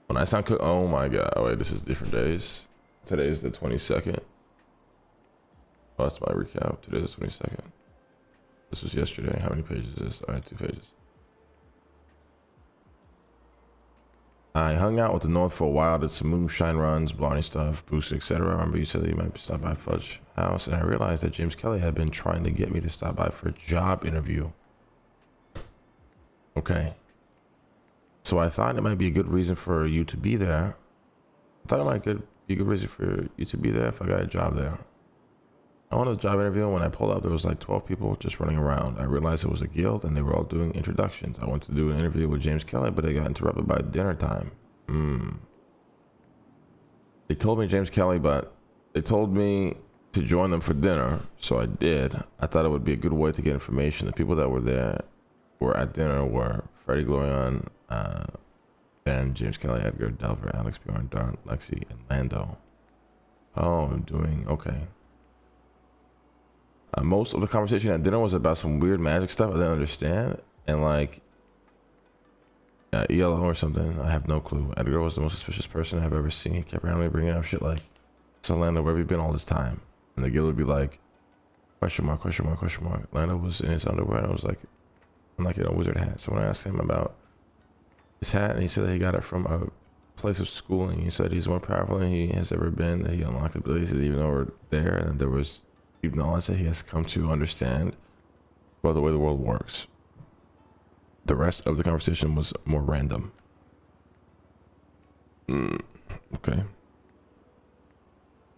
When I sound cook, oh my god! Oh wait, this is different days. Today is the 22nd. Oh, that's my recap. Today is the 22nd. This was yesterday. How many pages is this? I had 2 pages. I hung out with the North for a while, did some moonshine runs, Blondie stuff, Boost, etc. I remember you said that you might stop by Fudge House, and I realized that James Kelly had been trying to get me to stop by for a job interview. Okay. So I thought it might be a good reason for you to be there. I thought it might be a good reason for you to be there if I got a job there. I went to the job interview, and when I pulled up, there was like 12 people just running around. I realized it was a guild, and they were all doing introductions. I went to do an interview with James Kelly, but it got interrupted by dinner time. They told me James Kelly, but they told me to join them for dinner, so I did. I thought it would be a good way to get information. The people that were there were at dinner were Freddie Glorion, Ben, James Kelly, Edgar, Delver, Alex, Bjorn, Darn, Lexi, and Lando. Oh, I'm doing okay. Most of the conversation at dinner was about some weird magic stuff I didn't understand, and like ELO or something. I have no clue. Edgar was the most suspicious person I've ever seen. He kept randomly bringing up shit like, "So Lando, where have you been all this time?" And the guild would be like, question mark, question mark, question mark. Lando was in his underwear, and I was like, I'm like in a wizard hat. So when I asked him about his hat, and he said that he got it from a place of schooling. He said he's more powerful than he has ever been, that he unlocked abilities that even though were there, and there was deep knowledge that he has come to understand about the way the world works. The rest of the conversation was more random. Okay.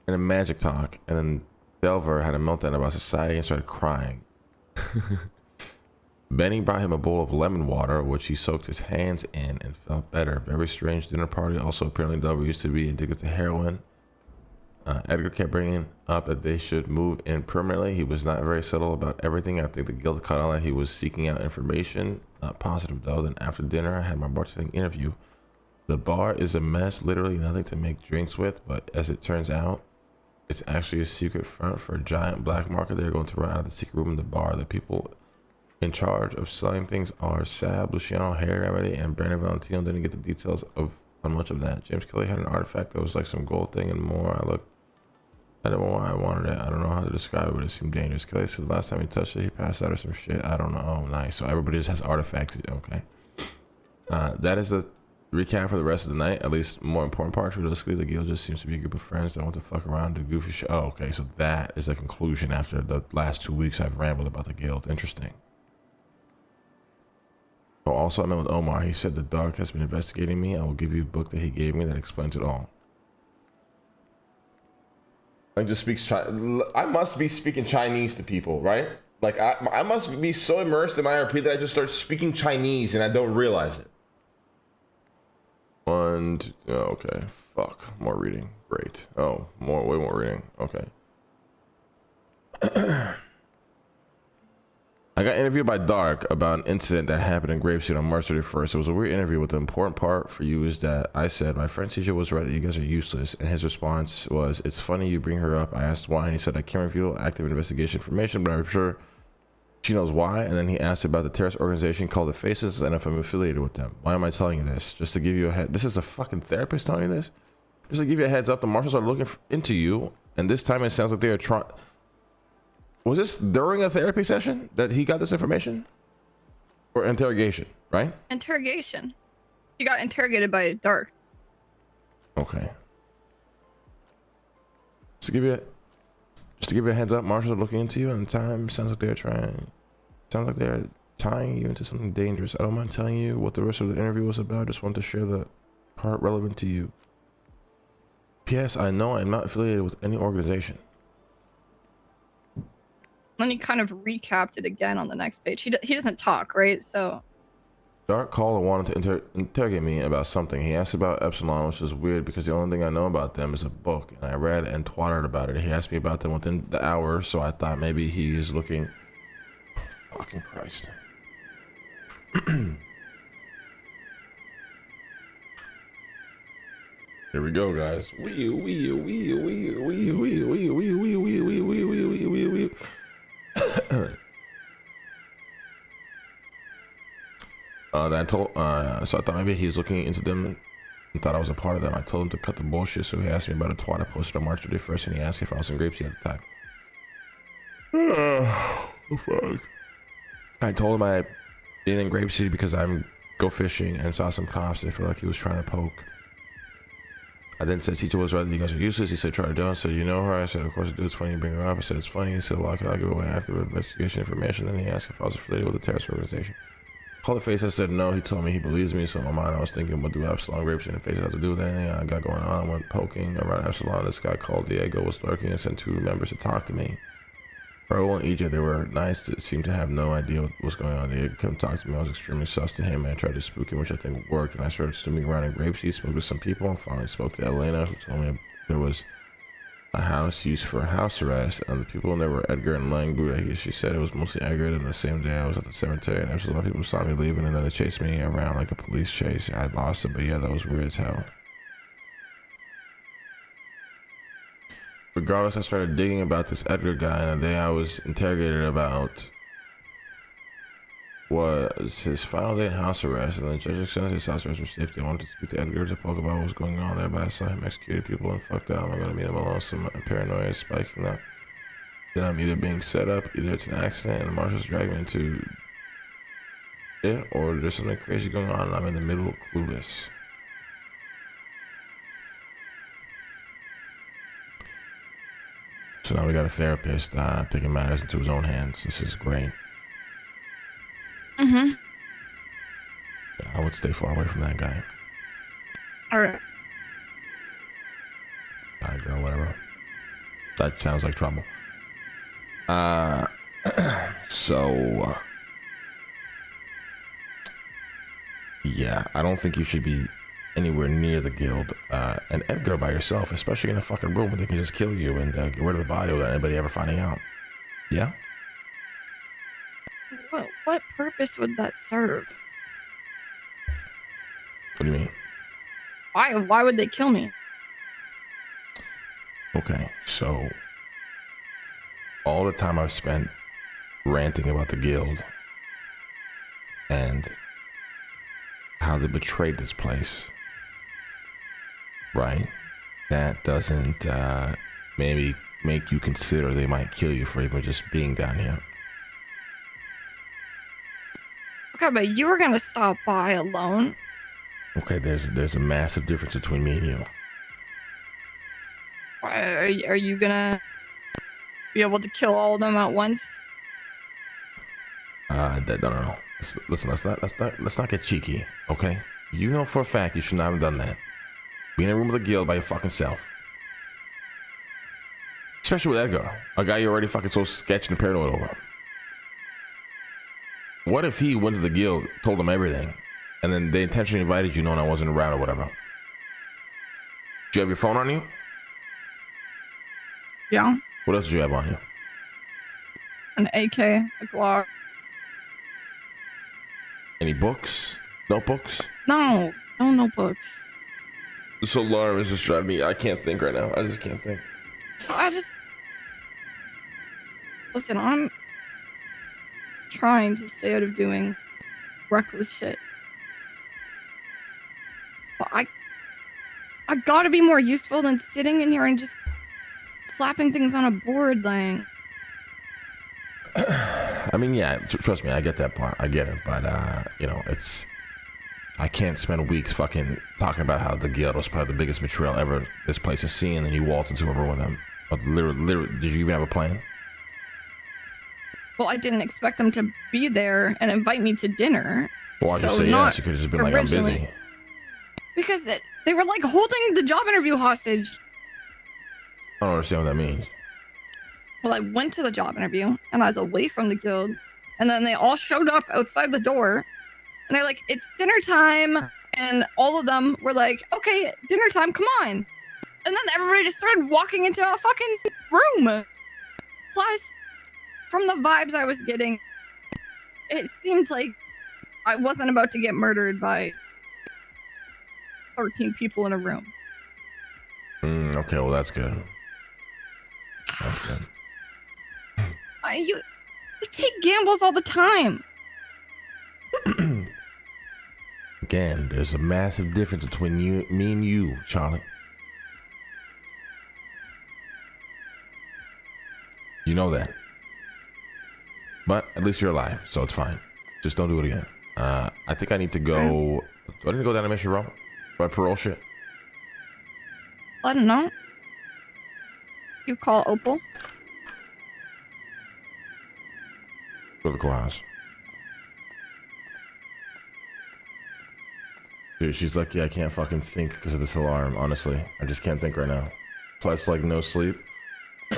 And a magic talk, and then Delver had a meltdown about society and started crying. Benny brought him a bowl of lemon water, which he soaked his hands in and felt better. Very strange dinner party. Also, apparently Delver used to be addicted to heroin. Edgar kept bringing up that they should move in permanently. He was not very subtle about everything. I think the guild caught on that he was seeking out information. Not positive though. Then after dinner, I had my bartending interview. The bar is a mess, literally nothing to make drinks with, but as it turns out, it's actually a secret front for a giant black market. They're going to run out of the secret room in the bar. The people in charge of selling things are Sab, Luciano, Harry Remedy, and Brandon Valentino. Didn't get the details on much of that. James Kelly had an artifact that was like some gold thing and more. I don't know why I wanted it. I don't know how to describe it, but it seemed dangerous. Kelly said the last time he touched it, he passed out or some shit. I don't know. Oh, nice. So everybody just has artifacts. Okay. That is the recap for the rest of the night. At least more important part. Realistically, the guild just seems to be a group of friends that want to fuck around, do goofy shit. Oh, okay. So that is the conclusion after the last 2 weeks I've rambled about the guild. Interesting. Oh, also, I met with Omar. He said the dog has been investigating me. I will give you a book that he gave me that explains it all. I just speaks I must be speaking Chinese to people, right? Like I must be so immersed in my RP that I just start speaking Chinese and I don't realize it. Okay, fuck, more reading, great. Oh, way more reading, okay. I got interviewed by Dark about an incident that happened in Grapeseed on March 31st. It was a weird interview, but the important part for you is that I said, my friend teacher was right that you guys are useless. And his response was, it's funny you bring her up. I asked why, and he said, I can't reveal active investigation information, but I'm sure she knows why. And then he asked about the terrorist organization called the Faces and if I'm affiliated with them. Why am I telling you this? Just to give you a head. This is a fucking therapist telling you this? Just to give you a heads up, the marshals are looking into you. And this time it sounds like they are trying. Was this during a therapy session that he got this information? Or interrogation, right? Interrogation. He got interrogated by Dark. Okay. Just to give you a heads up, marshals are looking into you, and the time sounds like they're tying you into something dangerous. I don't mind telling you what the rest of the interview was about. I just want to share the part relevant to you. P.S. I know I'm not affiliated with any organization. Then he kind of recapped it again on the next page. He doesn't talk, right? So Dark called and wanted to interrogate me about something. He asked about Epsilon, which is weird because the only thing I know about them is a book, and I read and twattered about it. He asked me about them within the hour, so I thought maybe he is looking. Fucking Christ. Here we go, guys. So I thought maybe he's looking into them and thought I was a part of them. I told him to cut the bullshit, so he asked me about a twat I posted on March 31st, and he asked if I was in Grapeseed at the time. Oh, fuck. I told him I been in Grapeseed because I'm go fishing and saw some cops. I feel like he was trying to poke. I then said, teacher was right, you guys are useless. He said, try to do it. I said, you know her? I said, of course, dude, it's funny you bring her up. I said, it's funny. He said, well, can I give away active investigation information? Then he asked if I was affiliated with a terrorist organization. Called the face. I said, no. He told me he believes me. So in my mind, I was thinking, what do Epsilon Grapes in the face have to do with anything I got going on? I went poking around Epsilon. This guy called Diego was lurking and sent 2 members to talk to me. Earl and EJ, they were nice. It seemed to have no idea what was going on. They couldn't talk to me. I was extremely sus to him, and I tried to spook him, which I think worked. And I started swimming around in Grapeseed, spoke to some people, and finally spoke to Elena, who told me there was a house used for house arrest. And the people in there were Edgar and Langboot. I guess she said it was mostly Edgar. And the same day I was at the cemetery, and there was a lot of people saw me leaving, and then they chased me around like a police chase. I lost it, but yeah, that was weird as hell. Regardless, I started digging about this Edgar guy, and the day I was interrogated about was his final day in house arrest, and the judge extended his house arrest for safety. I wanted to speak to Edgar to poke about what was going on there, but I saw him executing people, and fuck that, I'm not gonna meet him alone. Some paranoia is spiking up. Then I'm either being set up, either it's an accident, and the marshals drag me into it, or there's something crazy going on, and I'm in the middle, clueless. So now we got a therapist taking matters into his own hands. This is great. Mm-hmm. I would stay far away from that guy. All right. Guy, girl, whatever. That sounds like trouble. So yeah, I don't think you should be anywhere near the guild. And Edgar by yourself, especially in a fucking room where they can just kill you and get rid of the body without anybody ever finding out. Yeah? What purpose would that serve? What do you mean? Why would they kill me? Okay, so all the time I've spent ranting about the guild and how they betrayed this place, right? That doesn't maybe make you consider they might kill you for even just being down here. Okay, but you were gonna stop by alone. Okay, there's a massive difference between me and you. Are you gonna be able to kill all of them at once? No. Listen, let's not get cheeky, okay? You know for a fact you should not have done that. Be in a room with a guild by your fucking self. Especially with Edgar, a guy you're already fucking so sketchy and paranoid over. What if he went to the guild, told them everything, and then they intentionally invited you knowing I wasn't around or whatever? Do you have your phone on you? Yeah. What else did you have on you? An AK, a Glock. Any books? Notebooks? No notebooks. This alarm is just driving me. I can't think right now. I just can't think. Listen, I'm trying to stay out of doing reckless shit. But I gotta be more useful than sitting in here and just slapping things on a board like. I mean, yeah, trust me, I get that part. I get it. But, I can't spend weeks fucking talking about how the guild was probably the biggest betrayal ever this place has seen, and then you waltz into a room with them. But literally, did you even have a plan? Well, I didn't expect them to be there and invite me to dinner. Well, why'd you say yes? You could have just been like, I'm busy. Because they were like holding the job interview hostage. I don't understand what that means. Well, I went to the job interview and I was away from the guild, and then they all showed up outside the door and they're like, it's dinner time. And all of them were like, okay, dinner time, come on. And then everybody just started walking into a fucking room. Plus, from the vibes I was getting, it seemed like I wasn't about to get murdered by 13 people in a room. Okay, well, that's good. That's good. You take gambles all the time. again, there's a massive difference between me and you, Charlie. You know that. But at least you're alive, so it's fine. Just don't do it again. I think I need to go. Do I need to go down to Mission Row? Do I parole shit? I don't know. You call Opal. Go to the courthouse. Dude, she's lucky I can't fucking think because of this alarm, honestly. I just can't think right now. Plus, like, no sleep.